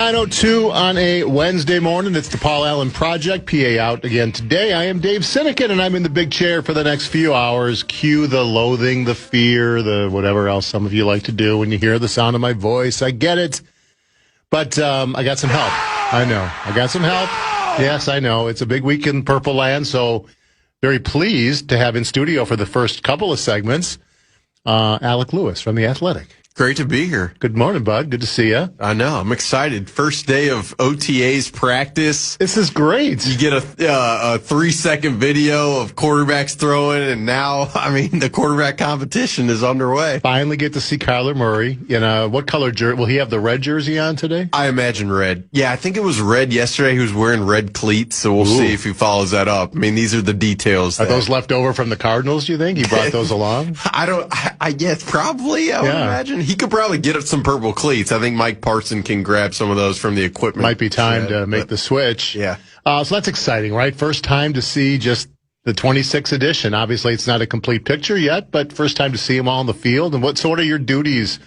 9:02 on a Wednesday morning. It's the Paul Allen Project. PA out again today. I am Dave Sinykin, and I'm in the big chair for the next few hours. Cue the loathing, the fear, the whatever else some of you like to do when you hear the sound of my voice. I get it. But I got some help. I know. I got some help. Yes, I know. It's a big week in Purple Land, so very pleased to have in studio for the first couple of segments Alec Lewis from The Athletic. Great to be here. Good morning, bud. Good to see you. I know. I'm excited. First day of OTA's practice. This is great. You get a 3-second video of quarterbacks throwing, and now, the quarterback competition is underway. Finally get to see Kyler Murray. What color jersey? Will he have the red jersey on today? I imagine red. Yeah, I think it was red yesterday. He was wearing red cleats, so we'll see if he follows that up. These are the details. Are those left over from the Cardinals, do you think? He brought those along? I guess probably, I would imagine. He could probably get some purple cleats. I think Mike Parson can grab some of those from the equipment. Might be time to make the switch. Yeah. So that's exciting, right? First time to see just the 26th edition. Obviously, it's not a complete picture yet, but first time to see them all on the field. And what are your duties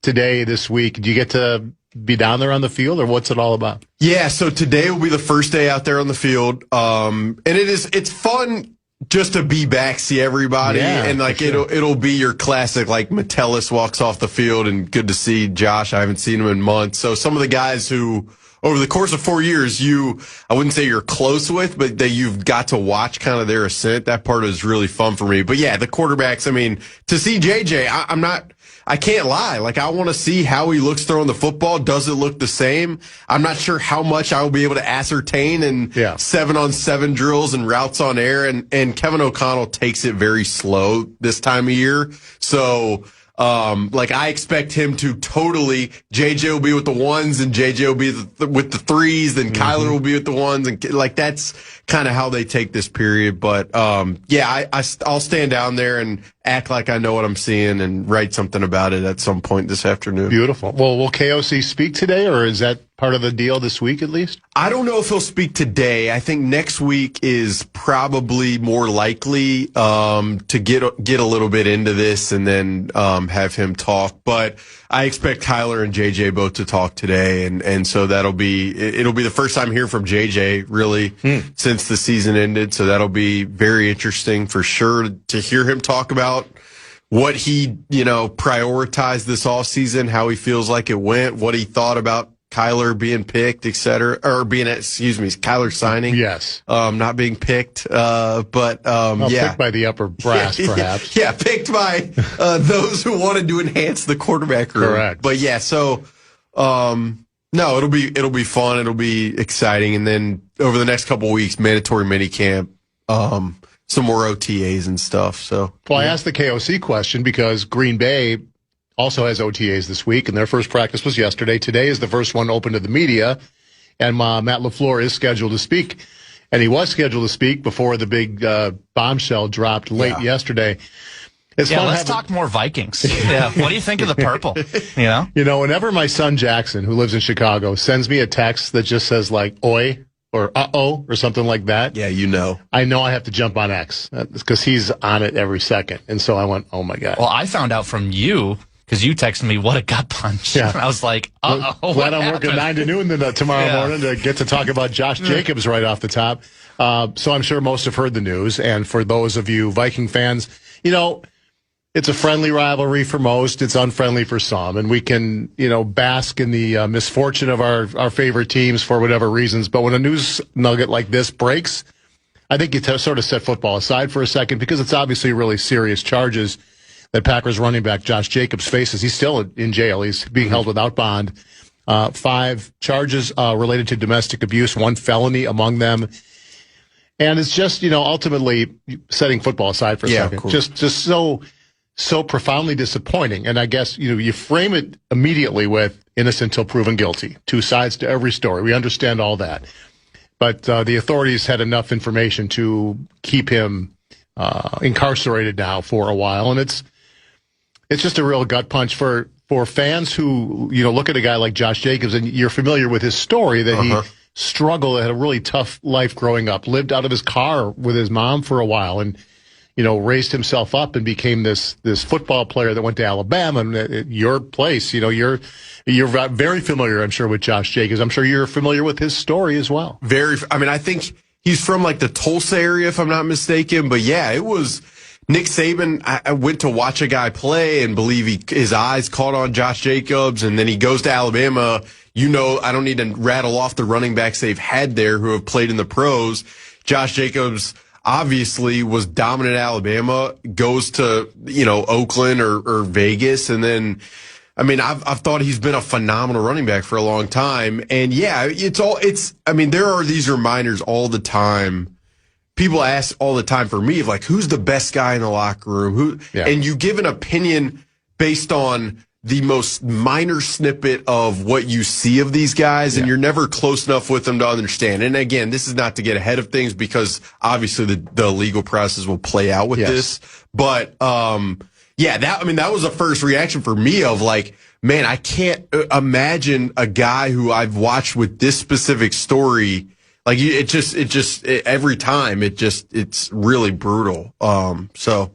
today, this week? Do you get to be down there on the field, or what's it all about? Yeah, so today will be the first day out there on the field. And it's fun just to be back, see everybody, and it'll be your classic, like Metellus walks off the field, and good to see Josh. I haven't seen him in months. So some of the guys who, over the course of 4 years, I wouldn't say you're close with, but that you've got to watch kind of their ascent. That part is really fun for me. But yeah, the quarterbacks, to see JJ, I can't lie. I want to see how he looks throwing the football. Does it look the same? I'm not sure how much I will be able to ascertain in 7-on-7 drills and routes on air. And Kevin O'Connell takes it very slow this time of year. So, I expect him to totally, JJ will be with the ones and JJ will be with the threes, and Kyler will be with the ones. And that's kind of how they take this period. But, I'll stand down there and act like I know what I'm seeing and write something about it at some point this afternoon. Beautiful. Well, will KOC speak today, or is that part of the deal this week at least? I don't know if he'll speak today. I think next week is probably more likely to get a little bit into this and then have him talk. But I expect Kyler and JJ both to talk today, and so it'll be the first time hearing from JJ really since the season ended. So that'll be very interesting for sure to hear him talk about what he prioritized this offseason, how he feels like it went, what he thought about Kyler being picked, et cetera, or Kyler signing. Yes. Not being picked. Picked by the upper brass, perhaps. Picked by those who wanted to enhance the quarterback room. Correct. But no, it'll be fun. It'll be exciting. And then over the next couple of weeks, mandatory minicamp, some more OTAs and stuff. So, I asked the KOC question because Green Bay also has OTAs this week, and their first practice was yesterday. Today is the first one open to the media, and Matt LaFleur is scheduled to speak, and he was scheduled to speak before the big bombshell dropped late yesterday. Let's talk more Vikings. What do you think of the purple? Whenever my son Jackson, who lives in Chicago, sends me a text that just says oi or uh-oh or something like that. Yeah, I know I have to jump on X because he's on it every second. And so I went, oh my God. Well, I found out from you because you texted me, what a gut punch. Yeah. And I was like, uh-oh, glad I'm working 9 to noon tomorrow morning to get to talk about Josh Jacobs right off the top. So I'm sure most have heard the news. And for those of you Viking fans, it's a friendly rivalry for most. It's unfriendly for some. And we can, bask in the misfortune of our favorite teams for whatever reasons. But when a news nugget like this breaks, I think you sort of set football aside for a second because it's obviously really serious charges that Packers running back Josh Jacobs faces. He's still in jail. He's being held without bond. 5 charges related to domestic abuse, 1 felony among them. And it's just, ultimately setting football aside for a second. Just so profoundly disappointing. And I guess, you frame it immediately with innocent till proven guilty. 2 sides to every story. We understand all that. But the authorities had enough information to keep him incarcerated now for a while. And it's just a real gut punch for fans who, look at a guy like Josh Jacobs, and you're familiar with his story that he struggled, had a really tough life growing up, lived out of his car with his mom for a while. And raised himself up and became this football player that went to Alabama and your place. You're very familiar, I'm sure, with Josh Jacobs. I'm sure you're familiar with his story as well. I think he's from like the Tulsa area, if I'm not mistaken. But yeah, it was Nick Saban. I went to watch a guy play and believe his eyes caught on Josh Jacobs, and then he goes to Alabama. I don't need to rattle off the running backs they've had there who have played in the pros. Josh Jacobs obviously was dominant at Alabama, goes to, Oakland or Vegas. And then, I've thought he's been a phenomenal running back for a long time. And yeah, there are these reminders all the time. People ask all the time for me of like, who's the best guy in the locker room? And you give an opinion based on the most minor snippet of what you see of these guys, and you're never close enough with them to understand. And again, this is not to get ahead of things because obviously the legal process will play out with this. But, that was the first reaction for me of like, man, I can't imagine a guy who I've watched with this specific story. Like every time it's really brutal. So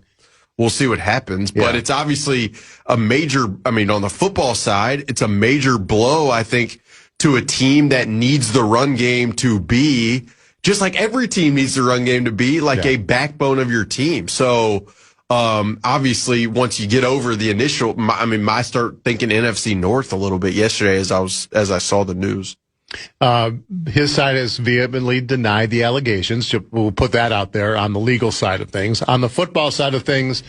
we'll see what happens, but it's obviously a major, on the football side, it's a major blow, I think, to a team that needs the run game to be, just like every team needs the run game to be, like a backbone of your team. So, obviously, once you get over the initial, I start thinking NFC North a little bit yesterday as I saw the news. His side has vehemently denied the allegations. We'll put that out there on the legal side of things. On the football side of things,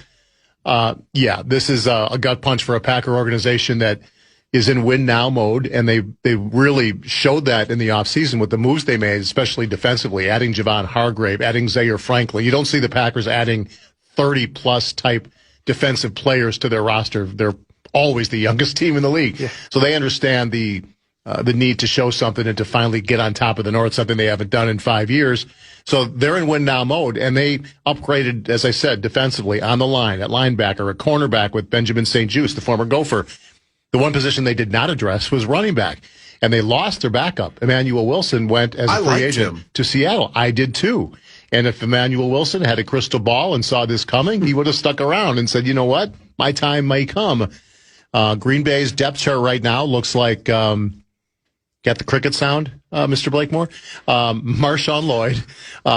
this is a gut punch for a Packer organization that is in win now mode, and they really showed that in the offseason with the moves they made, especially defensively, adding Javon Hargrave, adding Zaire Franklin. You don't see the Packers adding 30-plus type defensive players to their roster. They're always the youngest team in the league. Yeah. So they understand the need to show something and to finally get on top of the North, something they haven't done in 5 years. So they're in win now mode, and they upgraded, as I said, defensively on the line, at linebacker, at cornerback with Benjamin St. Juste, the former Gopher. The one position they did not address was running back, and they lost their backup. Emmanuel Wilson went as a free agent to Seattle. I did too. And if Emmanuel Wilson had a crystal ball and saw this coming, he would have stuck around and said, you know what, my time may come. Green Bay's depth chart right now looks like... Got the cricket sound, Mr. Blakemore? Marshawn Lloyd,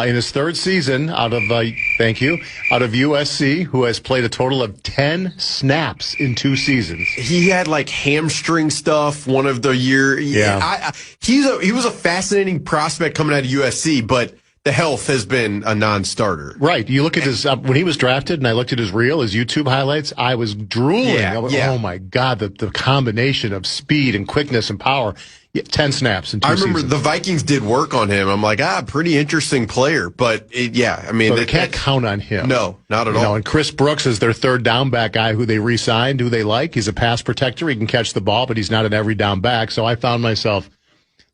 in his third season out of USC, who has played a total of 10 snaps in 2 seasons. He had like hamstring stuff one of the year. Yeah. He was a fascinating prospect coming out of USC, but the health has been a non-starter. Right. You look at his, when he was drafted and I looked at his YouTube highlights, I was drooling. Oh my God, the combination of speed and quickness and power. 10 snaps in 2 seasons. I remember the Vikings did work on him. I'm like, pretty interesting player. But, so they can't count on him. No, not at all. And Chris Brooks is their third down back guy who they re-signed, who they like. He's a pass protector. He can catch the ball, but he's not an every down back. So I found myself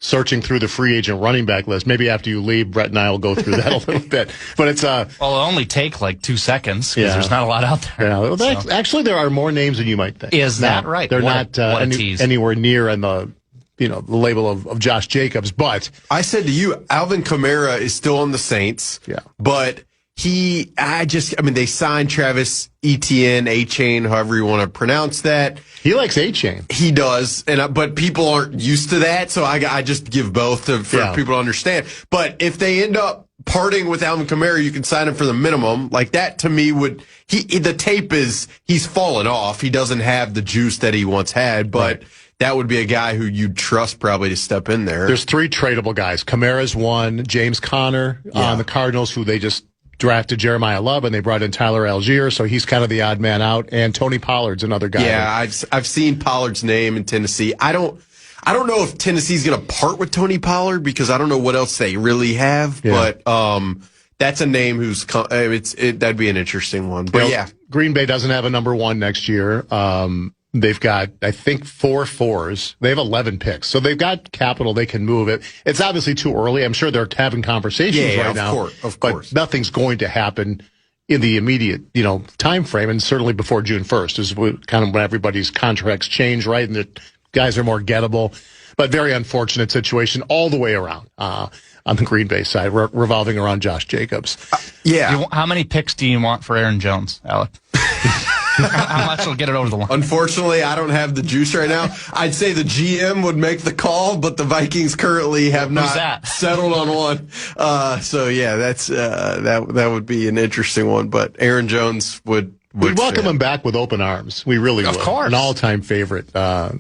searching through the free agent running back list. Maybe after you leave, Brett and I will go through that a little bit. But it's well, it'll only take like 2 seconds because there's not a lot out there. Yeah, well, actually, there are more names than you might think. Is that right? They're not anywhere near on the label of Josh Jacobs. But I said to you, Alvin Kamara is still on the Saints. Yeah, but they signed Travis Etienne, A-Chain, however you want to pronounce that. He likes A-Chain. He does, but people aren't used to that, so I just give both for people to understand. But if they end up parting with Alvin Kamara, you can sign him for the minimum. Like that to me the tape is he's fallen off. He doesn't have the juice that he once had, but that would be a guy who you'd trust probably to step in there. There's 3 tradable guys. Kamara's one, James Conner on the Cardinals, who they just drafted Jeremiah Love, and they brought in Tyler Algier, so he's kind of the odd man out. And Tony Pollard's another guy. Yeah, I've seen Pollard's name in Tennessee. I don't know if Tennessee's going to part with Tony Pollard because I don't know what else they really have. Yeah. But that's a name that'd be an interesting one. But Green Bay doesn't have a number 1 next year. They've got, I think, 4 fours. They have 11 picks. So they've got capital. They can move it. It's obviously too early. I'm sure they're having conversations right now. Of course. But nothing's going to happen in the immediate, time frame, and certainly before June 1st is kind of when everybody's contracts change, right? And the guys are more gettable. But very unfortunate situation all the way around on the Green Bay side, revolving around Josh Jacobs. How many picks do you want for Aaron Jones, Alec? How much will get it over the line? Unfortunately, I don't have the juice right now. I'd say the GM would make the call, but the Vikings currently have not settled on one. So yeah, that's that would be an interesting one. But Aaron Jones would. We'd welcome him back with open arms. We really would. Of course. An all-time favorite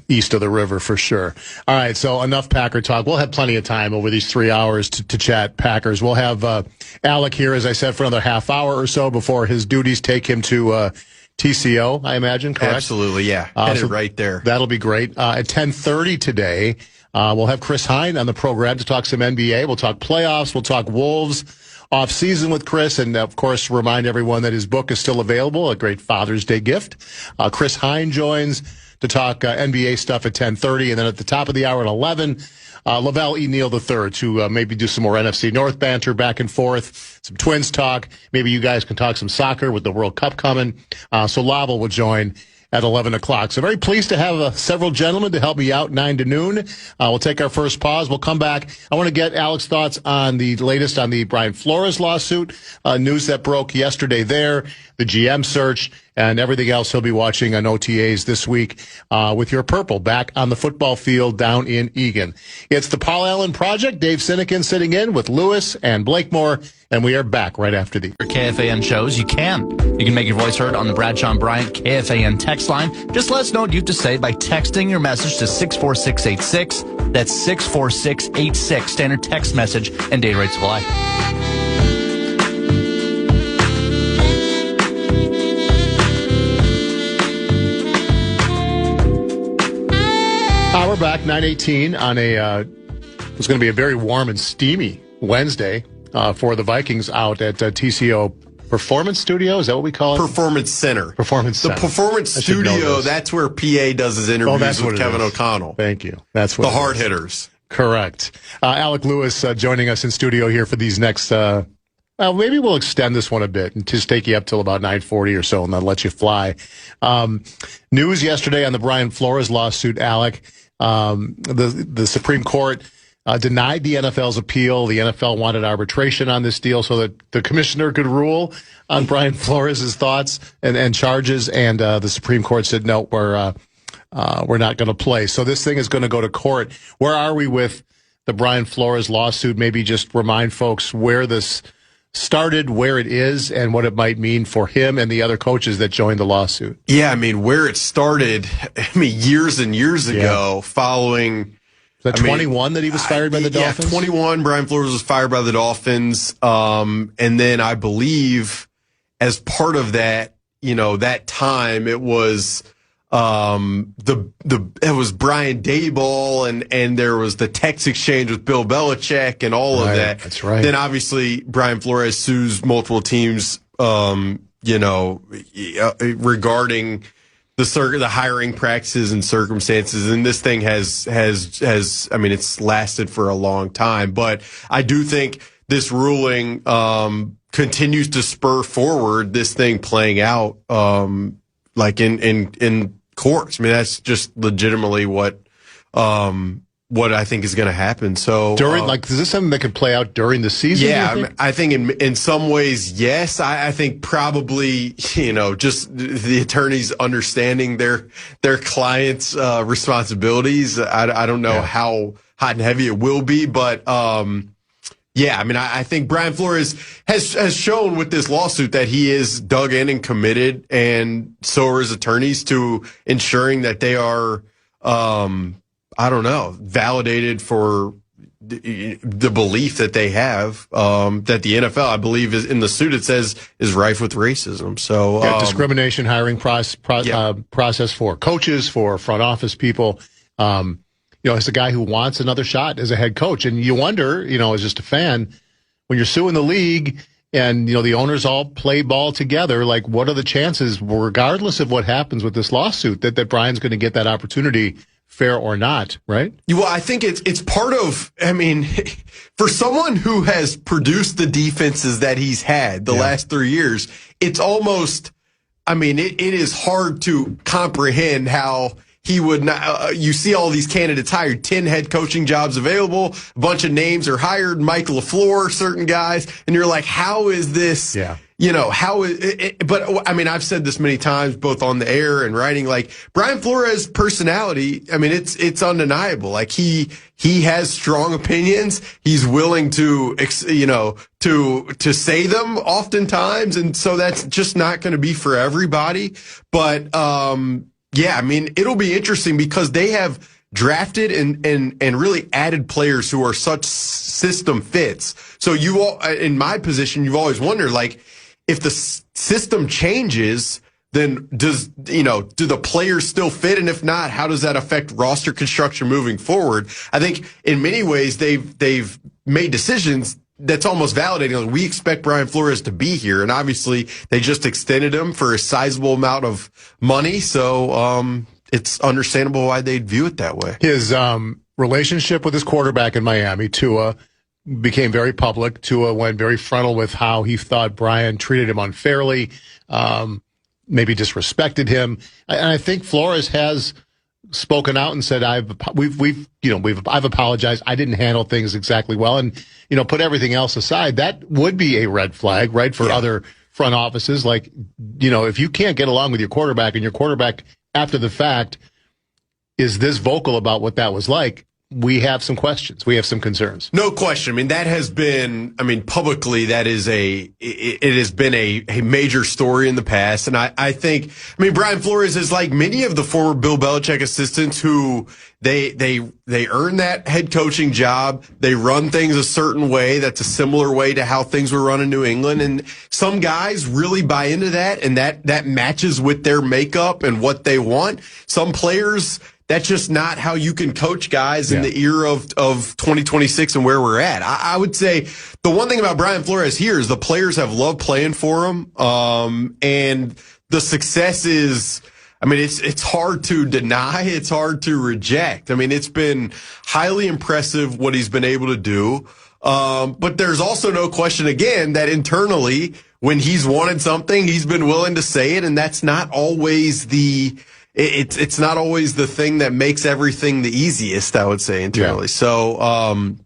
east of the river for sure. All right, so enough Packer talk. We'll have plenty of time over these 3 hours to chat Packers. We'll have Alec here, as I said, for another half hour or so before his duties take him to TCO, I imagine, correct? Absolutely, yeah. Headed right there. That'll be great. At 10:30 today, we'll have Chris Hine on the program to talk some NBA. We'll talk playoffs. We'll talk Wolves off-season with Chris, and, of course, remind everyone that his book is still available, a great Father's Day gift. Chris Hine joins to talk NBA stuff at 10:30, and then at the top of the hour at 11, Lavelle E. Neal III to maybe do some more NFC North banter back and forth, some Twins talk. Maybe you guys can talk some soccer with the World Cup coming. So Lavelle will join at 11 o'clock. So very pleased to have several gentlemen to help me out 9 to noon. We'll take our first pause. We'll come back. I want to get Alec's thoughts on the latest on the Brian Flores lawsuit, news that broke yesterday there, the GM search, and everything else he'll be watching on OTAs this week with your purple back on the football field down in Eagan. It's the Paul Allen Project. Dave Sinykin sitting in with Lewis and Blakemore, and we are back right after the KFAN shows. You can make your voice heard on the Bradshaw and Bryant KFAN text line. Just let us know what you have to say by texting your message to 64686. That's 64686. Standard text message and data rates apply. We're back, 9:18 on it's going to be a very warm and steamy Wednesday for the Vikings out at TCO Performance Studio. Is that what we call it? Performance Center. Performance Center. The Performance Studio, that's where PA does his interviews with Kevin O'Connell. Thank you. That's what the hard hitters. Correct. Alec Lewis joining us in studio here for these next maybe we'll extend this one a bit and just take you up till about 9:40 or so and then let you fly. News yesterday on the Brian Flores lawsuit, Alec. The Supreme Court denied the NFL's appeal. The NFL wanted arbitration on this deal so that the commissioner could rule on Brian Flores' thoughts and charges. And the Supreme Court said, no, we're not going to play. So this thing is going to go to court. Where are we with the Brian Flores lawsuit? Maybe just remind folks where this started, where it is, and what it might mean for him and the other coaches that joined the lawsuit. Yeah, I mean, where it started, years and years ago, following... Was that 21 that he was fired by the Dolphins? Yeah, 21, Brian Flores was fired by the Dolphins. And then I believe as part of that, that time, it was... it was Brian Daboll and there was the text exchange with Bill Belichick and all of that. That's right. Then obviously Brian Flores sues multiple teams, regarding the hiring practices and circumstances. And this thing has, it's lasted for a long time, but I do think this ruling, continues to spur forward this thing playing out, in courts. I mean, that's just legitimately what I think is going to happen. So is this something that could play out during the season? Yeah, I think in some ways, yes. I think probably, just the attorneys understanding their clients' responsibilities. I don't know how hot and heavy it will be, but, I think Brian Flores has shown with this lawsuit that he is dug in and committed, and so are his attorneys to ensuring that they are, validated for the belief that they have, that the NFL, I believe, is in the suit. It says is rife with racism. So discrimination, hiring process for coaches, for front office people. As a guy who wants another shot as a head coach. And you wonder, as just a fan, when you're suing the league and, the owners all play ball together, like what are the chances, regardless of what happens with this lawsuit, that Brian's going to get that opportunity, fair or not, right? Well, I think it's part of, for someone who has produced the defenses that he's had the last 3 years, it's almost, it is hard to comprehend how he would not. You see all these candidates hired, 10 head coaching jobs available, a bunch of names are hired, Mike LaFleur, certain guys, and you're like, how is this? Yeah. How is it? But I mean, I've said this many times, both on the air and writing, like Brian Flores' personality. I mean, it's undeniable. Like he has strong opinions. He's willing to, to say them oftentimes. And so that's just not going to be for everybody. But, yeah, I mean, it'll be interesting because they have drafted and really added players who are such system fits. So you all, in my position, you've always wondered, like, if the system changes, then do the players still fit? And if not, how does that affect roster construction moving forward? I think in many ways they've made decisions that's almost validating. Like, we expect Brian Flores to be here, and obviously they just extended him for a sizable amount of money. So it's understandable why they'd view it that way. His relationship with his quarterback in Miami, Tua, became very public. Tua went very frontal with how he thought Brian treated him unfairly, maybe disrespected him. And I think Flores has spoken out and said, I've apologized. I didn't handle things exactly well. And, put everything else aside, that would be a red flag, right? For other front offices. Like, if you can't get along with your quarterback and your quarterback after the fact is this vocal about what that was like, we have some questions. We have some concerns. No question. I mean, that has been, publicly, it has been a major story in the past. And I think, Brian Flores is like many of the former Bill Belichick assistants who they earn that head coaching job. They run things a certain way. That's a similar way to how things were run in New England. And some guys really buy into that, and that matches with their makeup and what they want. Some players, that's just not how you can coach guys in the era of 2026 and where we're at. I would say the one thing about Brian Flores here is the players have loved playing for him. And the success is, it's hard to deny. It's hard to reject. It's been highly impressive what he's been able to do. But there's also no question, again, that internally, when he's wanted something, he's been willing to say it. And that's not always it's not always the thing that makes everything the easiest, I would say, internally. Yeah. So,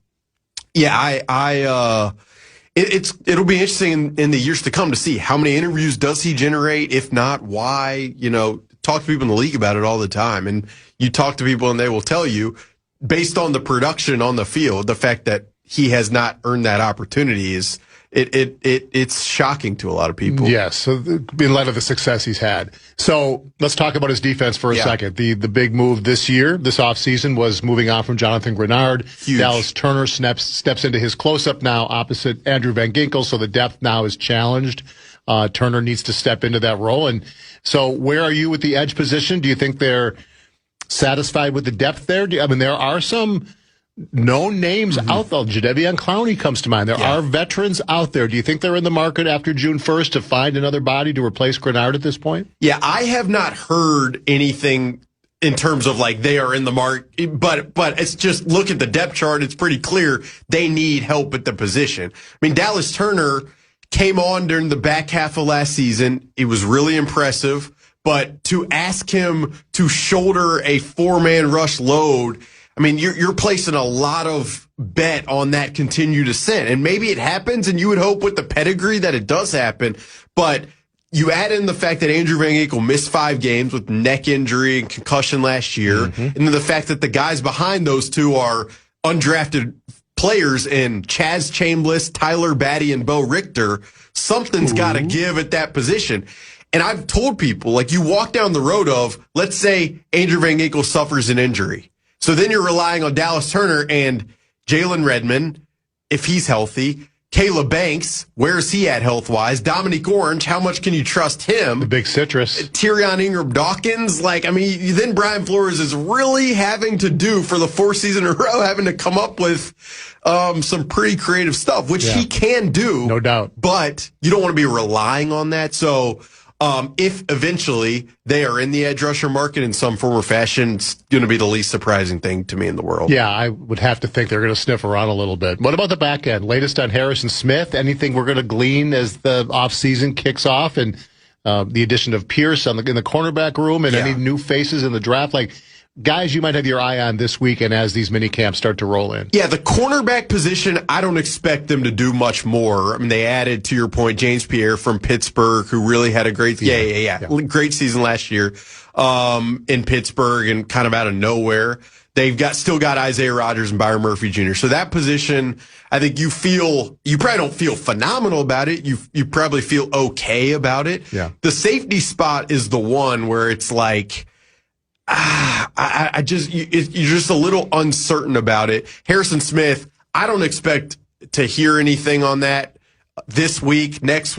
it'll be interesting in the years to come to see how many interviews does he generate? If not, why? Talk to people in the league about it all the time. And you talk to people and they will tell you, based on the production on the field, the fact that he has not earned that opportunity is, it's shocking to a lot of people. Yes, so in light of the success he's had. So let's talk about his defense for a second. The big move this offseason, was moving on from Jonathan Grenard. Huge. Dallas Turner steps into his close-up now opposite Andrew Van Ginkel, so the depth now is challenged. Turner needs to step into that role. And so where are you with the edge position? Do you think they're satisfied with the depth there? There are some known names out there. Jadeveon Clowney comes to mind. There are veterans out there. Do you think they're in the market after June 1st to find another body to replace Grenard at this point? Yeah, I have not heard anything in terms of like they are in the market, but it's just look at the depth chart. It's pretty clear they need help at the position. Dallas Turner came on during the back half of last season. It was really impressive, but to ask him to shoulder a 4-man rush load, you're placing a lot of bet on that continued ascent. And maybe it happens, and you would hope with the pedigree that it does happen. But you add in the fact that Andrew Van Ginkel missed 5 games with neck injury and concussion last year, and then the fact that the guys behind those two are undrafted players in Chaz Chambliss, Tyler Batty, and Bo Richter, something's got to give at that position. And I've told people, like, you walk down the road of, let's say Andrew Van Ginkel suffers an injury. So then you're relying on Dallas Turner and Jalen Redmond, if he's healthy. Caleb Banks, where is he at health-wise? Dominique Orange, how much can you trust him? The big citrus. Tyrion Ingram-Dawkins. Then Brian Flores is really having to do, for the 4th season in a row, having to come up with some pretty creative stuff, which he can do. No doubt. But you don't want to be relying on that. So if eventually they are in the edge rusher market in some form or fashion, it's going to be the least surprising thing to me in the world. Yeah, I would have to think they're going to sniff around a little bit. What about the back end? Latest on Harrison Smith? Anything we're going to glean as the offseason kicks off? And the addition of Pierce in the cornerback room and any new faces in the draft, like guys you might have your eye on this weekend as these mini camps start to roll in. Yeah, the cornerback position, I don't expect them to do much more. I mean, they added, to your point, James Pierre from Pittsburgh, who really had a great, great season last year in Pittsburgh and kind of out of nowhere. They've still got Isaiah Rodgers and Byron Murphy Jr. So that position, I think you probably don't feel phenomenal about it. You probably feel okay about it. Yeah. The safety spot is the one where it's like, you're just a little uncertain about it. Harrison Smith, I don't expect to hear anything on that this week, next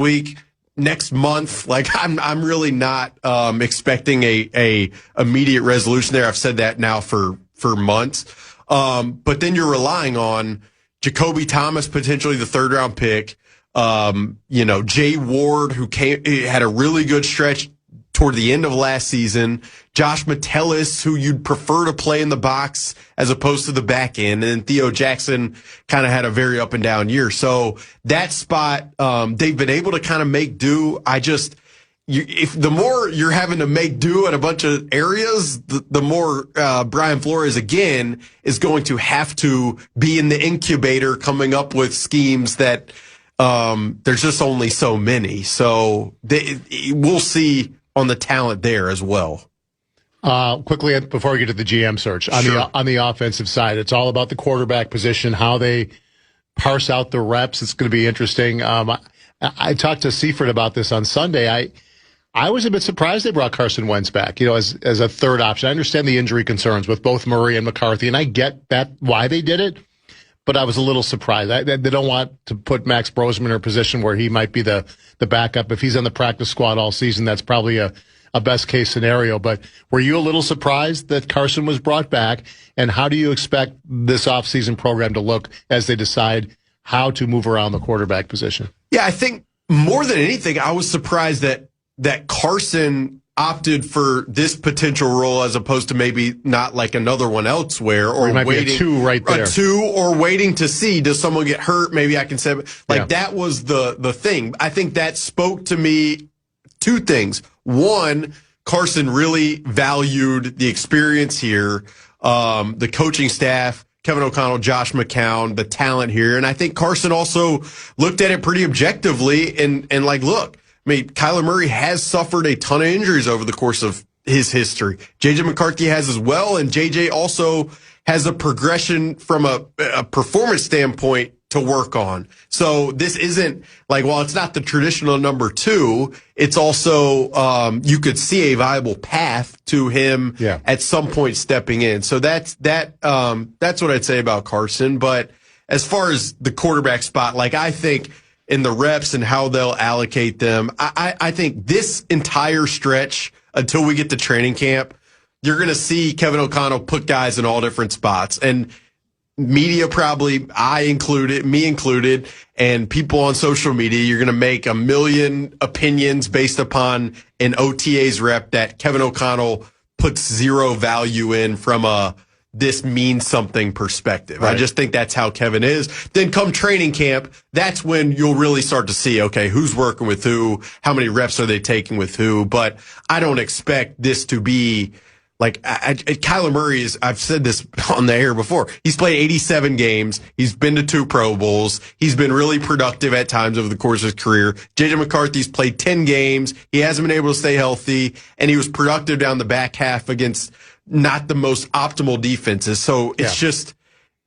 month. Like I'm really not expecting a immediate resolution there. I've said that now for months. But then you're relying on Jacoby Thomas, potentially the 3rd round pick. Jay Ward, who had a really good stretch toward the end of last season. Josh Metellus, who you'd prefer to play in the box as opposed to the back end. And then Theo Jackson kind of had a very up and down year. So that spot, they've been able to kind of make do. If the more you're having to make do in a bunch of areas, the more Brian Flores again is going to have to be in the incubator coming up with schemes that there's just only so many. So we'll see on the talent there as well. Quickly before we get to the GM search on the offensive side, it's all about the quarterback position, how they parse out the reps. It's going to be interesting. I talked to Seifert about this on Sunday. I was a bit surprised they brought Carson Wentz back, as a third option. I understand the injury concerns with both Murray and McCarthy, and I get that why they did it, but I was a little surprised. They don't want to put Max Brosman in a position where he might be the backup. If he's on the practice squad all season, that's probably a best case scenario. But were you a little surprised that Carson was brought back? And how do you expect this offseason program to look as they decide how to move around the quarterback position? Yeah, I think more than anything, I was surprised that Carson opted for this potential role as opposed to maybe not like another one elsewhere, or waiting a 2 right there. A 2, or waiting to see, does someone get hurt? Maybe I can say, that was the thing. I think that spoke to me 2 things. One, Carson really valued the experience here, the coaching staff, Kevin O'Connell, Josh McCown, the talent here. And I think Carson also looked at it pretty objectively and look, I mean, Kyler Murray has suffered a ton of injuries over the course of his history. J.J. McCarthy has as well, and J.J. also has a progression from a performance standpoint to work on. So this isn't while it's not the traditional number 2, it's also you could see a viable path to him at some point stepping in. So that's what I'd say about Carson. But as far as the quarterback spot, I think in the reps and how they'll allocate them, I think this entire stretch until we get to training camp, you're going to see Kevin O'Connell put guys in all different spots. And media probably, me included, and people on social media, you're going to make a million opinions based upon an OTA's rep that Kevin O'Connell puts 0 value in from this means something perspective. Right. I just think that's how Kevin is. Then come training camp, that's when you'll really start to see, okay, who's working with who, how many reps are they taking with who. But I don't expect this to be Kyler Murray I've said this on the air before. He's played 87 games. He's been to 2 Pro Bowls. He's been really productive at times over the course of his career. J.J. McCarthy's played 10 games. He hasn't been able to stay healthy, and he was productive down the back half against not the most optimal defenses. So it's just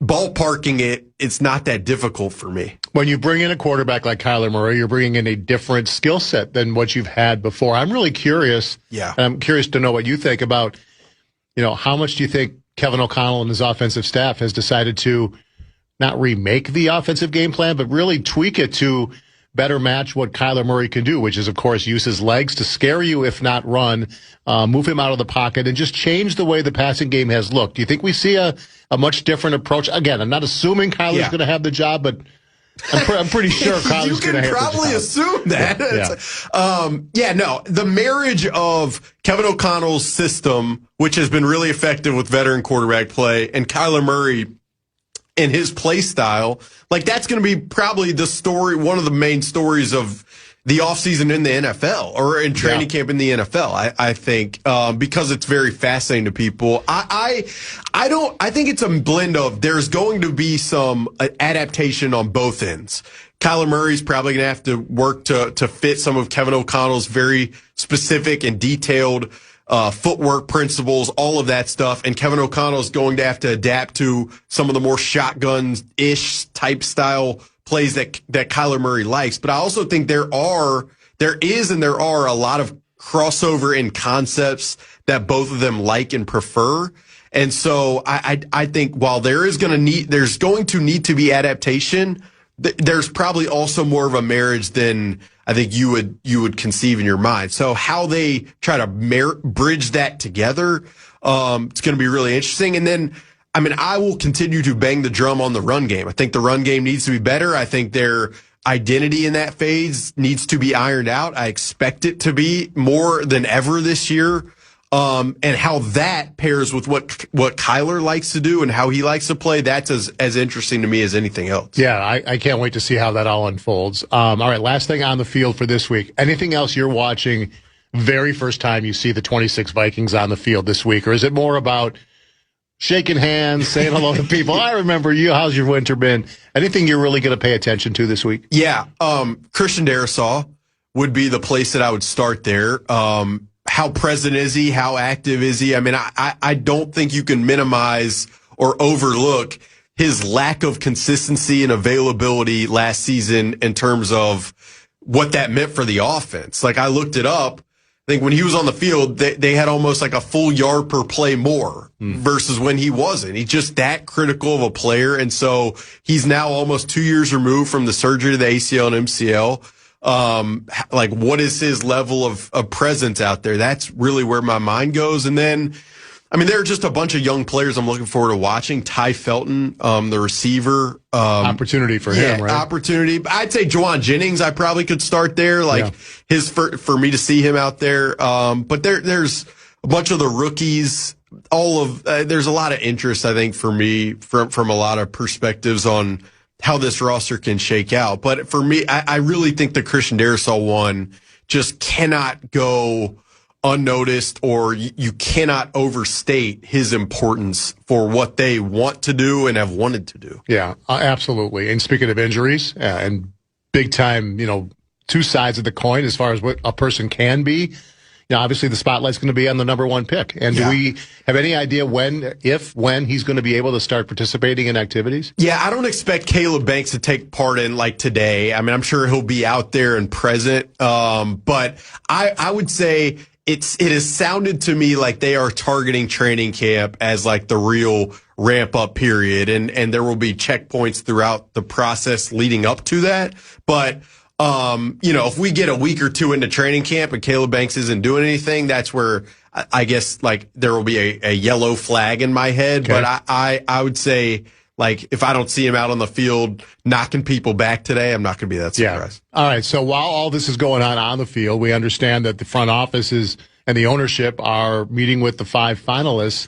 ballparking it. It's not that difficult for me. When you bring in a quarterback like Kyler Murray, you're bringing in a different skill set than what you've had before. I'm really curious. Yeah. And I'm curious to know what you think about, how much do you think Kevin O'Connell and his offensive staff has decided to not remake the offensive game plan, but really tweak it to better match what Kyler Murray can do, which is, of course, use his legs to scare you, if not run, move him out of the pocket, and just change the way the passing game has looked. Do you think we see a much different approach? Again, I'm not assuming Kyler's going to have the job, but I'm pretty sure Kyler's going to have the job. You can probably assume that. No. The marriage of Kevin O'Connell's system, which has been really effective with veteran quarterback play, and Kyler Murray and his play style, that's going to be probably the story, one of the main stories of the offseason in the NFL or in training camp in the NFL. I think, because it's very fascinating to people. I think it's a blend of there's going to be some adaptation on both ends. Kyler Murray's probably going to have to work to fit some of Kevin O'Connell's very specific and detailed footwork principles, all of that stuff. And Kevin O'Connell is going to have to adapt to some of the more shotgun-ish type style plays that Kyler Murray likes. But I also think there are a lot of crossover in concepts that both of them like and prefer. And so I think while there's going to need to be adaptation, there's probably also more of a marriage than I think you would conceive in your mind. So how they try to bridge that together, it's going to be really interesting. And then, I mean, I will continue to bang the drum on the run game. I think the run game needs to be better. I think their identity in that phase needs to be ironed out. I expect it to be more than ever this year. And how that pairs with what Kyler likes to do and how he likes to play, that's as interesting to me as anything else. Yeah, I can't wait to see how that all unfolds. All right, last thing on the field for this week. Anything else you're watching very first time you see the 26 Vikings on the field this week? Or is it more about shaking hands, saying hello to people? I remember you. How's your winter been? Anything you're really going to pay attention to this week? Yeah, Christian Darrisaw would be the place that I would start there. How present is he? How active is he? I mean, I don't think you can minimize or overlook his lack of consistency and availability last season in terms of what that meant for the offense. Like, I looked it up. I think when he was on the field, they had almost like a full yard per play more versus when he wasn't. He's just that critical of a player. And so he's now almost 2 years removed from the surgery to the ACL and MCL. Like, what is his level of presence out there? That's really where my mind goes. And then, I mean, there are just a bunch of young players I'm looking forward to watching. Ty Felton, the receiver. Opportunity for him, right? Opportunity. I'd say Juwan Jennings, I probably could start there. Like, for me to see him out there. But there's a bunch of the rookies. There's a lot of interest, I think, for me from a lot of perspectives on how this roster can shake out. But for me, I really think the Christian Darrisaw one just cannot go unnoticed, or you cannot overstate his importance for what they want to do and have wanted to do. Yeah, absolutely. And speaking of injuries and big time, two sides of the coin as far as what a person can be. Obviously the spotlight's going to be on the number one pick. And do we have any idea when he's going to be able to start participating in activities? Yeah, I don't expect Caleb Banks to take part in like today. I mean, I'm sure he'll be out there and present. But I would say it has sounded to me like they are targeting training camp as like the real ramp up period. And there will be checkpoints throughout the process leading up to that. But if we get a week or two into training camp and Caleb Banks isn't doing anything, that's where I guess like there will be a yellow flag in my head. Okay. But I would say, like, if I don't see him out on the field knocking people back today, I'm not going to be that surprised. Yeah. All right. So while all this is going on the field, we understand that the front offices and the ownership are meeting with the 5 finalists.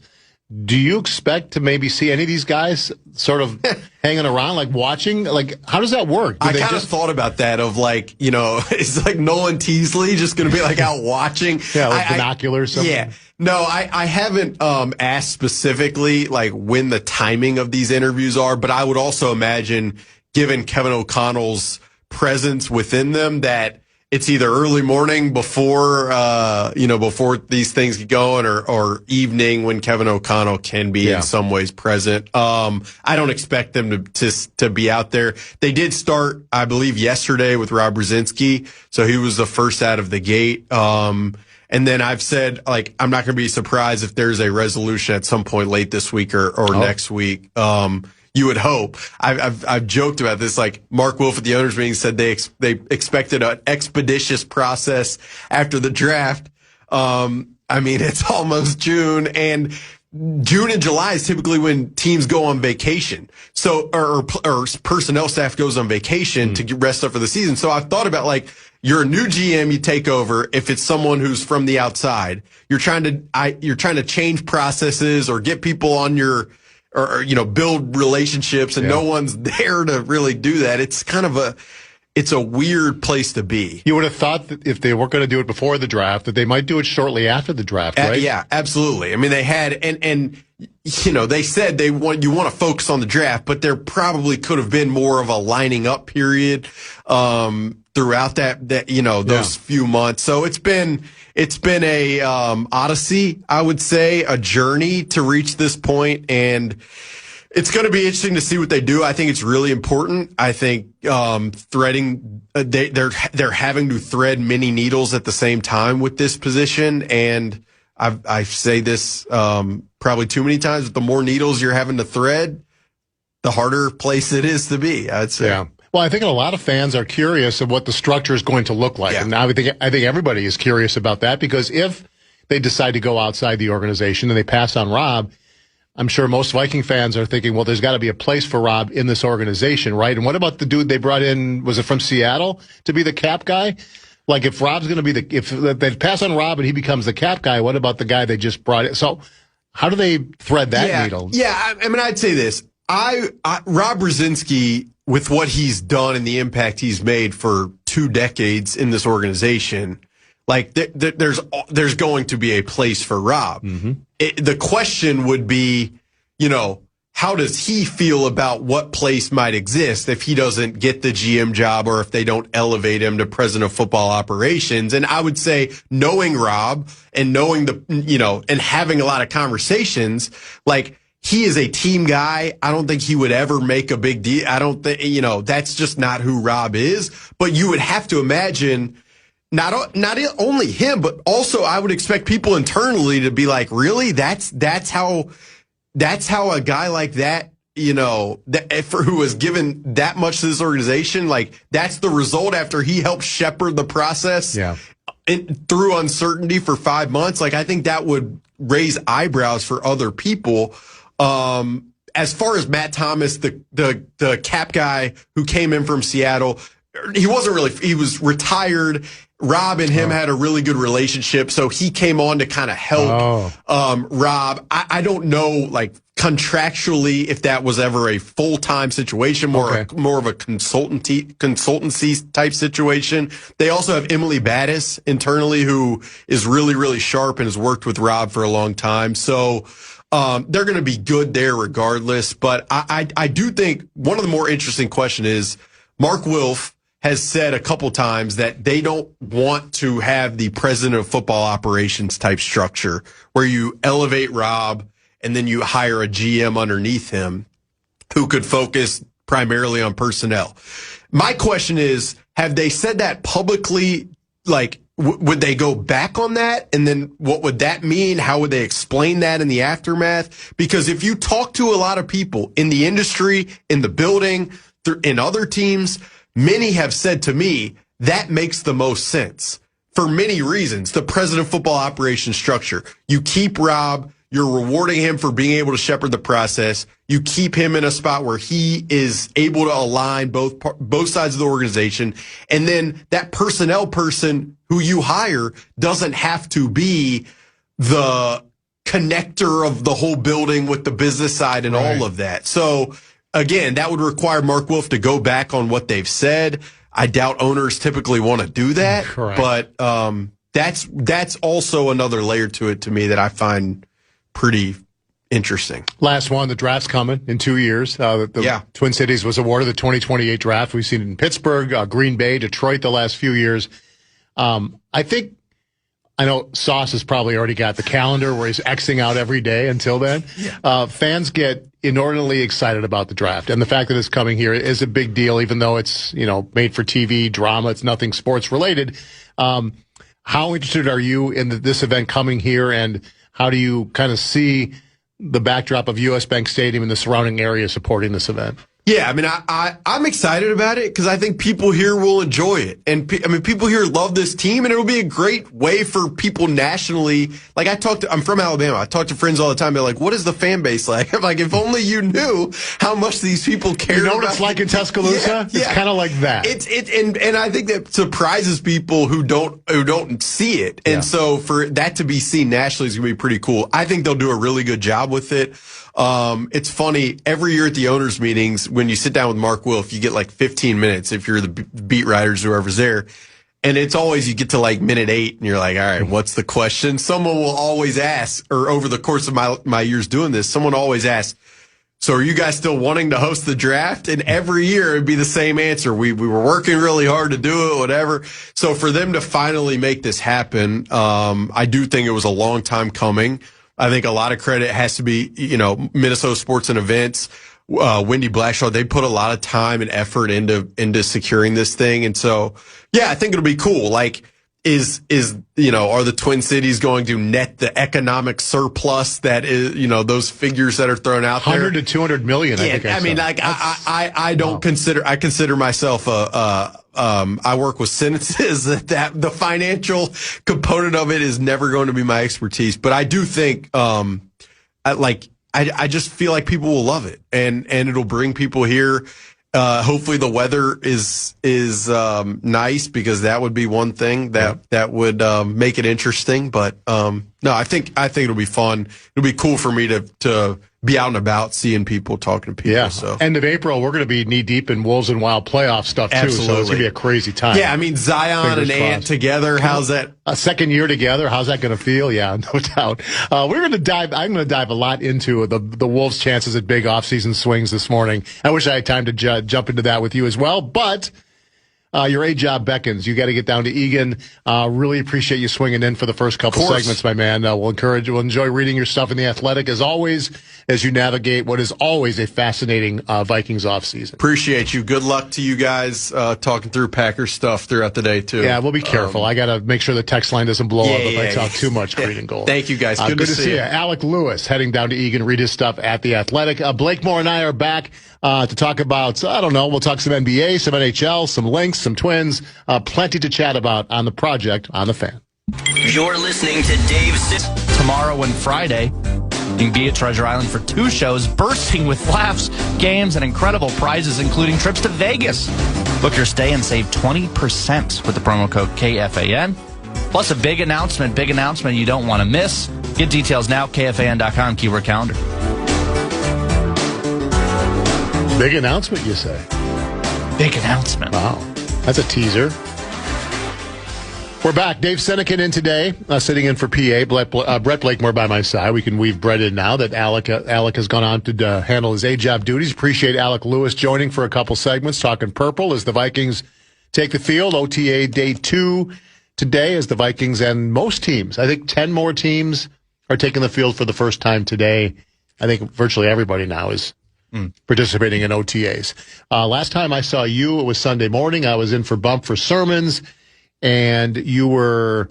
Do you expect to maybe see any of these guys sort of hanging around, like watching? Like, how does that work? I kind of thought about that of like, it's like Nolan Teasley just going to be like out watching. Yeah, like binoculars. Something. Yeah. No, I haven't asked specifically like when the timing of these interviews are, but I would also imagine, given Kevin O'Connell's presence within them, that it's either early morning before these things get going, or evening when Kevin O'Connell can be in some ways present. I don't expect them to be out there. They did start, I believe, yesterday with Rob Brzezinski, so he was the first out of the gate. And then I've said, like, I'm not going to be surprised if there's a resolution at some point late this week or next week. You would hope. I've joked about this. Like, Mark Wolf at the owners meeting said they expected an expeditious process after the draft. I mean, it's almost June, and June and July is typically when teams go on vacation. So, or personnel staff goes on vacation to get rest up for the season. So I've thought about, like, you're a new GM, you take over. If it's someone who's from the outside, you're trying to change processes or get people on your, or build relationships, and no one's there to really do that. It's kind of it's a weird place to be. You would have thought that if they weren't going to do it before the draft, that they might do it shortly after the draft, right? Yeah, absolutely. I mean, they had, and they said you want to focus on the draft, but there probably could have been more of a lining up period throughout those few months. So it's been a odyssey, I would say, a journey to reach this point, and it's going to be interesting to see what they do. I think it's really important. I think they're having to thread many needles at the same time with this position, and I say this probably too many times, but the more needles you're having to thread, the harder place it is to be, I'd say. Yeah. Well, I think a lot of fans are curious of what the structure is going to look like. Yeah. And now I think everybody is curious about that, because if they decide to go outside the organization and they pass on Rob, I'm sure most Viking fans are thinking, well, there's got to be a place for Rob in this organization, right? And what about the dude they brought in, was it from Seattle, to be the cap guy? Like, if Rob's going to be if they pass on Rob and he becomes the cap guy, what about the guy they just brought in? So how do they thread that needle? Yeah, I mean, I'd say this. Rob Brzezinski, with what he's done and the impact he's made for 2 decades in this organization, like there's going to be a place for Rob. Mm-hmm. The question would be, how does he feel about what place might exist if he doesn't get the GM job, or if they don't elevate him to president of football operations? And I would say, knowing Rob and knowing and having a lot of conversations, like, he is a team guy. I don't think he would ever make a big deal. I don't think, that's just not who Rob is. But you would have to imagine not only him, but also I would expect people internally to be like, really? That's how a guy like that, who was given that much to this organization, like, that's the result after he helped shepherd the process through uncertainty for 5 months. Like, I think that would raise eyebrows for other people. As far as Matt Thomas, the cap guy who came in from Seattle, he was retired. Rob and him had a really good relationship, so he came on to kind of help Rob. I don't know, like, contractually, if that was ever a full-time situation, more of a consultancy type situation. They also have Emily Battis internally, who is really, really sharp and has worked with Rob for a long time. So they're going to be good there regardless. But I do think one of the more interesting questions is, Mark Wilf has said a couple times that they don't want to have the president of football operations type structure where you elevate Rob and then you hire a GM underneath him who could focus primarily on personnel. My question is, have they said that publicly? Like, would they go back on that? And then what would that mean? How would they explain that in the aftermath? Because if you talk to a lot of people in the industry, in the building, in other teams, many have said to me that makes the most sense for many reasons. The president of football operations structure, you keep Rob, you're rewarding him for being able to shepherd the process. You keep him in a spot where he is able to align both sides of the organization. And then that personnel person who you hire doesn't have to be the connector of the whole building with the business side and all of that. So again, that would require Mark Wilf to go back on what they've said. I doubt owners typically want to do that. Correct. But that's also another layer to it to me that I find pretty interesting. Last one, the draft's coming in 2 years. The Twin Cities was awarded the 2028 draft. We've seen it in Pittsburgh, Green Bay, Detroit the last few years. I know Sauce has probably already got the calendar where he's Xing out every day until then. Fans get inordinately excited about the draft. And the fact that it's coming here is a big deal, even though it's, made for TV, drama. It's nothing sports related. How interested are you in this event coming here, and how do you kind of see the backdrop of U.S. Bank Stadium and the surrounding area supporting this event? Yeah, I mean, I'm excited about it because I think people here will enjoy it. And people here love this team, and it'll be a great way for people nationally. Like, I'm from Alabama. I talk to friends all the time. They're like, what is the fan base like? I'm like, if only you knew how much these people care. You know what it's like in Tuscaloosa? It's kind of like that. And I think that surprises people who don't see it. And so for that to be seen nationally is going to be pretty cool. I think they'll do a really good job with it. It's funny, every year at the owners' meetings, when you sit down with Mark Wilf, you get like 15 minutes if you're the beat writers, whoever's there. And it's always, you get to like minute 8 and you're like, all right, what's the question? Someone will always ask, or over the course of my years doing this, someone always asks, so are you guys still wanting to host the draft? And every year it'd be the same answer. We were working really hard to do it, whatever. So for them to finally make this happen, I do think it was a long time coming. I think a lot of credit has to be, Minnesota Sports and Events, Wendy Blackshaw. They put a lot of time and effort into securing this thing. And so, yeah, I think it'll be cool. Like, are the Twin Cities going to net the economic surplus that is, those figures that are thrown out there? 100 to 200 million. Yeah, I don't consider, I consider myself I work with sentences that the financial component of it is never going to be my expertise. But I do think, I just feel like people will love it and it'll bring people here. Hopefully the weather is nice, because that would be one thing that would make it interesting. But no, I think it'll be fun. It'll be cool for me to be out and about, seeing people, talking to people. Yeah. So end of April, we're going to be knee deep in Wolves and Wild playoff stuff too. Absolutely. So it's going to be a crazy time. Yeah, I mean, Zion Fingers and Ant crossed. together. How's that? A second year together, how's that going to feel? Yeah, no doubt. I'm going to dive a lot into the Wolves' chances at big offseason swings this morning. I wish I had time to jump into that with you as well, but your A job beckons. You got to get down to Egan. Really appreciate you swinging in for the first couple segments, my man. We'll enjoy reading your stuff in The Athletic as always, as you navigate what is always a fascinating Vikings offseason. Appreciate you. Good luck to you guys talking through Packers stuff throughout the day, too. Yeah, we'll be careful. I got to make sure the text line doesn't blow up if I talk too much green and gold. Thank you, guys. Good to see you. Alec Lewis heading down to Egan, read his stuff at The Athletic. Blake Moore and I are back to talk about, we'll talk some NBA, some NHL, some Lynx, some Twins. Plenty to chat about on the project on the Fan. You're listening to Dave Tomorrow and Friday, you can be at Treasure Island for 2 shows bursting with laughs, games, and incredible prizes, including trips to Vegas. Book your stay and save 20% with the promo code KFAN. Plus a big announcement you don't want to miss. Get details now, KFAN.com, keyword calendar. Big announcement, you say? Big announcement. Wow. That's a teaser. We're back. Dave Sinykin in today, sitting in for PA. Brett Blakemore by my side. We can weave Brett in now that Alec has gone on to handle his A-job duties. Appreciate Alec Lewis joining for a couple segments, talking purple as the Vikings take the field. OTA day 2 today as the Vikings and most teams, I think 10 more teams are taking the field for the first time today. I think virtually everybody now is participating in OTAs. Last time I saw you, it was Sunday morning. I was in for bump for sermons, and you were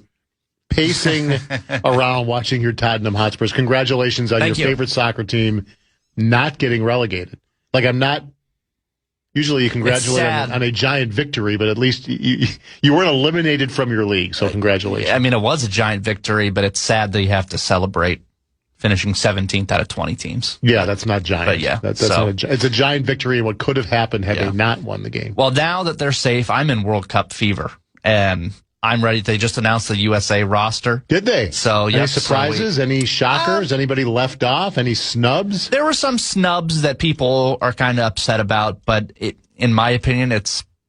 pacing around watching your Tottenham Hotspurs. Congratulations on your favorite soccer team not getting relegated. Like, I'm not... Usually you congratulate on a giant victory, but at least you weren't eliminated from your league, so congratulations. I mean, it was a giant victory, but it's sad that you have to celebrate finishing 17th out of 20 teams. Yeah, that's not giant. But yeah, it's a giant victory in what could have happened had they not won the game. Well, now that they're safe, I'm in World Cup fever, and I'm ready. They just announced the USA roster. Did they? So, any surprises? Any shockers? Anybody left off? Any snubs? There were some snubs that people are kind of upset about, but in my opinion,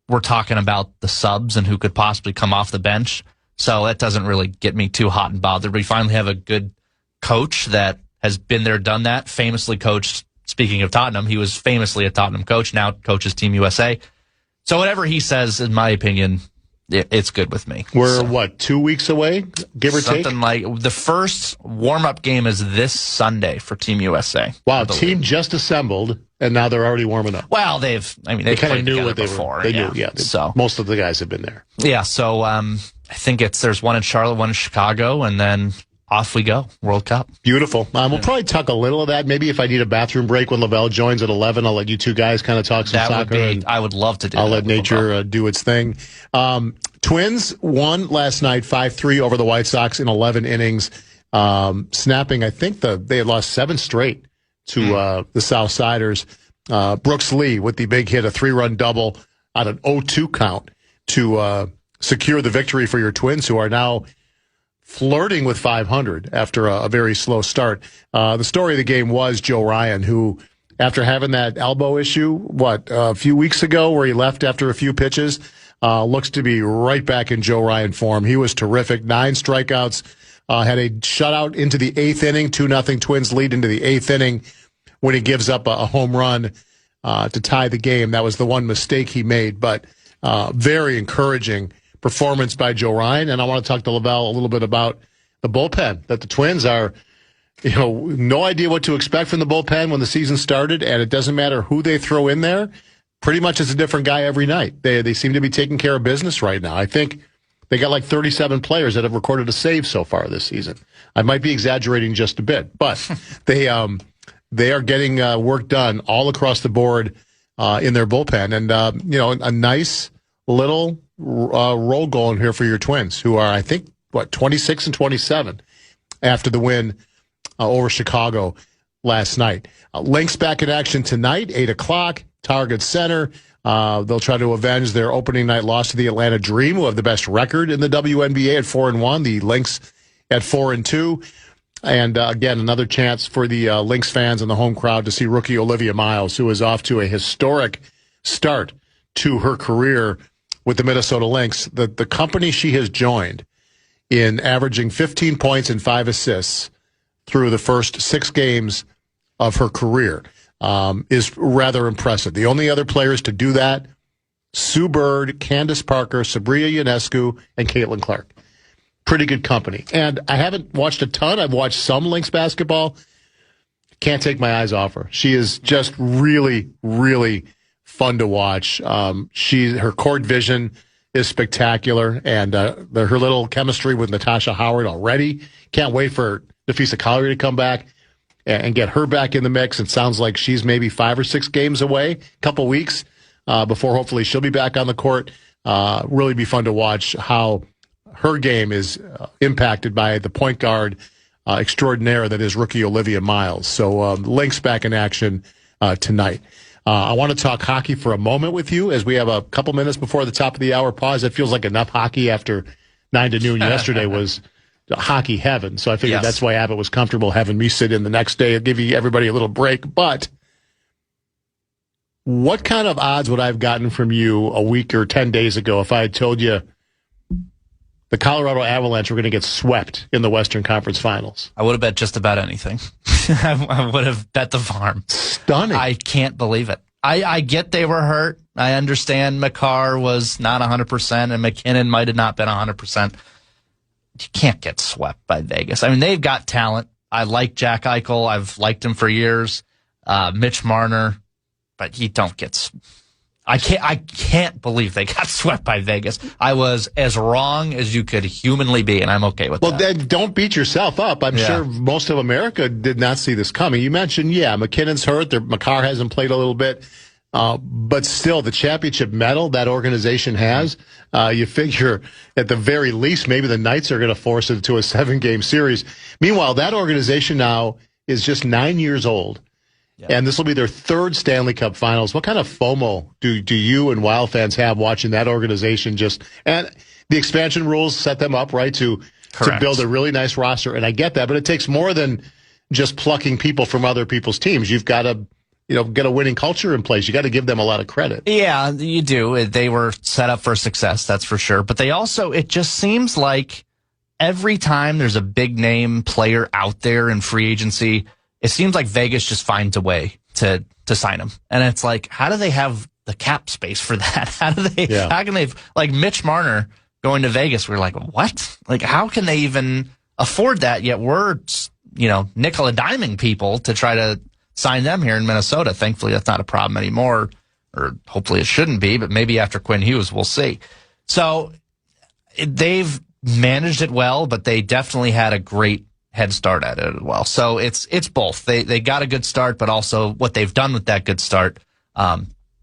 we're talking about the subs and who could possibly come off the bench. So that doesn't really get me too hot and bothered. We finally have a good coach that has been there, done that, famously coached. Speaking of Tottenham, he was famously a Tottenham coach, now coaches Team USA. So whatever he says, in my opinion, it's good with me. We're 2 weeks away, give or take? Something like the first warm-up game is this Sunday for Team USA. Wow, team just assembled, and now they're already warming up. Well, they kind of knew what they before. were. They knew, yeah. So most of the guys have been there. Yeah, so I think there's one in Charlotte, one in Chicago, and then off we go, World Cup. Beautiful. We'll probably talk a little of that. Maybe if I need a bathroom break when Lavelle joins at 11, I'll let you two guys kind of talk some soccer. I would love to do that. I'll let nature do its thing. Twins won last night 5-3 over the White Sox in 11 innings, snapping, I think they had lost 7 straight to the Southsiders. Brooks Lee with the big hit, a 3-run double on an 0-2 count to secure the victory for your Twins, who are now flirting with 500 after a very slow start. The story of the game was Joe Ryan, who, after having that elbow issue, a few weeks ago where he left after a few pitches, looks to be right back in Joe Ryan form. He was terrific. 9 strikeouts, had a shutout into the 8th inning, 2-0 Twins lead into the 8th inning when he gives up a home run to tie the game. That was the one mistake he made, but very encouraging performance by Joe Ryan. And I want to talk to Lavelle a little bit about the bullpen, that the Twins are, no idea what to expect from the bullpen when the season started, and it doesn't matter who they throw in there. Pretty much it's a different guy every night. They seem to be taking care of business right now. I think they got like 37 players that have recorded a save so far this season. I might be exaggerating just a bit, but they are getting work done all across the board in their bullpen. And, a nice little roll going here for your Twins, who are, I think, 26 and 27 after the win over Chicago last night. Lynx back in action tonight, 8 o'clock, Target Center. They'll try to avenge their opening night loss to the Atlanta Dream, who have the best record in the WNBA at 4-1. The Lynx at 4-2. And again, another chance for the Lynx fans and the home crowd to see rookie Olivia Miles, who is off to a historic start to her career with the Minnesota Lynx. The company she has joined in averaging 15 points and 5 assists through the first 6 games of her career is rather impressive. The only other players to do that, Sue Bird, Candace Parker, Sabria Ionescu, and Caitlin Clark. Pretty good company. And I haven't watched a ton. I've watched some Lynx basketball. Can't take my eyes off her. She is just really, really fun to watch. Her court vision is spectacular, and her little chemistry with Natasha Howard already. Can't wait for Nafisa Collier to come back and get her back in the mix. It sounds like she's maybe 5 or 6 games away, a couple weeks before hopefully she'll be back on the court. Really be fun to watch how her game is impacted by the point guard extraordinaire that is rookie Olivia Miles. So Lynx back in action tonight. I want to talk hockey for a moment with you as we have a couple minutes before the top of the hour pause. It feels like enough hockey after 9 to noon yesterday was hockey heaven. So I figured that's why Abbott was comfortable having me sit in the next day and give everybody a little break. But what kind of odds would I have gotten from you a week or 10 days ago if I had told you the Colorado Avalanche were going to get swept in the Western Conference Finals? I would have bet just about anything. I would have bet the farm. Stunning. I can't believe it. I get they were hurt. I understand McCarr was not 100% and McKinnon might have not been 100%. You can't get swept by Vegas. I mean, they've got talent. I like Jack Eichel. I've liked him for years. Mitch Marner. But you don't get... I can't believe they got swept by Vegas. I was as wrong as you could humanly be, and I'm okay with that. Well, then don't beat yourself up. I'm sure most of America did not see this coming. You mentioned, McKinnon's hurt. McCarr hasn't played a little bit. But still, the championship medal that organization has, you figure at the very least, maybe the Knights are going to force it to a 7-game series. Meanwhile, that organization now is just 9 years old. And this will be their 3rd Stanley Cup Finals. What kind of FOMO do you and Wild fans have watching that organization and the expansion rules set them up, right, to build a really nice roster. And I get that, but it takes more than just plucking people from other people's teams. You've got to, get a winning culture in place. You got to give them a lot of credit. Yeah, you do. They were set up for success, that's for sure. But they also, it just seems like every time there's a big name player out there in free agency, it seems like Vegas just finds a way to sign him. And it's like, how do they have the cap space for that? How can they, like Mitch Marner going to Vegas? We're like, what? Like, how can they even afford that? Yet we're, nickel and diming people to try to sign them here in Minnesota. Thankfully, that's not a problem anymore, or hopefully it shouldn't be, but maybe after Quinn Hughes, we'll see. So they've managed it well, but they definitely had a great head start at it as well. So it's both. They got a good start, but also what they've done with that good start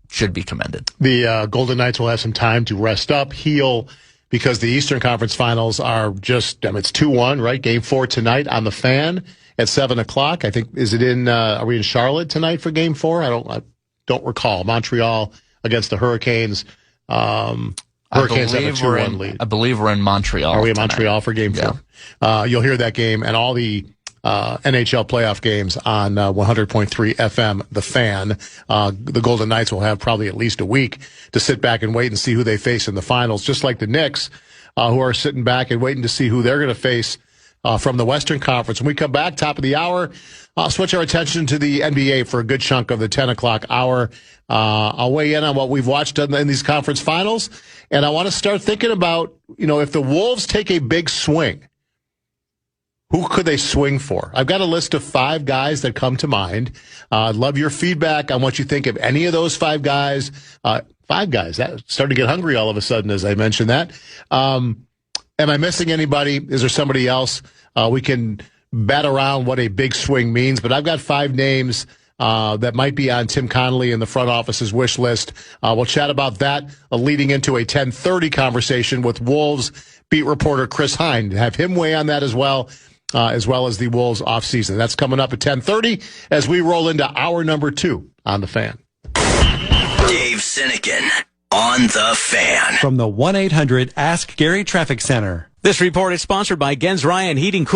should be commended. The Golden Knights will have some time to rest up, heal, because the Eastern Conference Finals are just, it's 2-1, right? Game 4 tonight on the Fan at 7 o'clock. I think, are we in Charlotte tonight for Game 4? I don't recall. Montreal against the Hurricanes. Hurricanes have a 2-1 lead. I believe we're in Montreal. Are we in Montreal for Game 4? You'll hear that game and all the NHL playoff games on 100.3 FM, The Fan. The Golden Knights will have probably at least a week to sit back and wait and see who they face in the finals, just like the Knicks, who are sitting back and waiting to see who they're going to face from the Western Conference. When we come back, top of the hour, I'll switch our attention to the NBA for a good chunk of the 10 o'clock hour. I'll weigh in on what we've watched in these conference finals, and I want to start thinking about, if the Wolves take a big swing, who could they swing for? I've got a list of 5 guys that come to mind. I'd love your feedback on what you think of any of those 5 guys. 5 guys. That started to get hungry all of a sudden as I mentioned that. Am I missing anybody? Is there somebody else? We can bat around what a big swing means, but I've got 5 names that might be on Tim Connolly in the front office's wish list. We'll chat about that leading into a 10:30 conversation with Wolves beat reporter Chris Hine. Have him weigh on that as well as the Wolves offseason. That's coming up at 10:30 as we roll into hour number 2 on The Fan. Dave Sinykin on The Fan. From the 1-800-ASK-GARY Traffic Center. This report is sponsored by Gens Ryan Heating, Cooling.